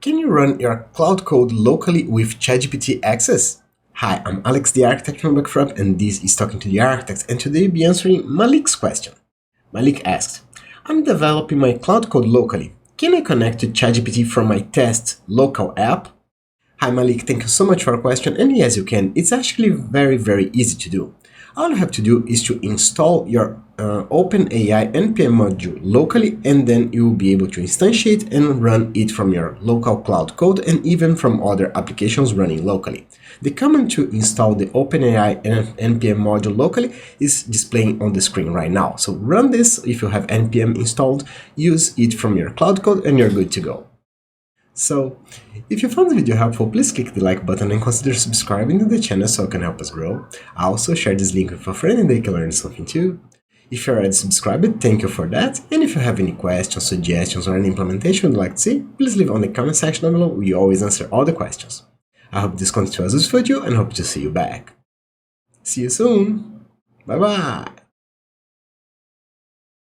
Can you run your cloud code locally with ChatGPT access? Hi, I'm Alex, the architect from Backfront, and this is Talking to the Architect, and today we'll be answering Malik's question. Malik asked, I'm developing my cloud code locally. Can I connect to ChatGPT from my test local app? Hi Malik, thank you so much for your question, and yes you can. It's actually very easy to do. All you have to do is to install your OpenAI NPM module locally, and then you will be able to instantiate and run it from your local cloud code and even from other applications running locally. The command to install the OpenAI NPM module locally is displaying on the screen right now. So run this if you have NPM installed, use it from your cloud code, and you're good to go. So, if you found the video helpful, please click the like button and consider subscribing to the channel so it can help us grow. Also, share this link with a friend and they can learn something too. If you're already subscribed, thank you for that. And if you have any questions, suggestions, or any implementation you'd like to see, please leave on the comment section down below. We always answer all the questions. I hope this content was useful to you and hope to see you back. See you soon. Bye bye.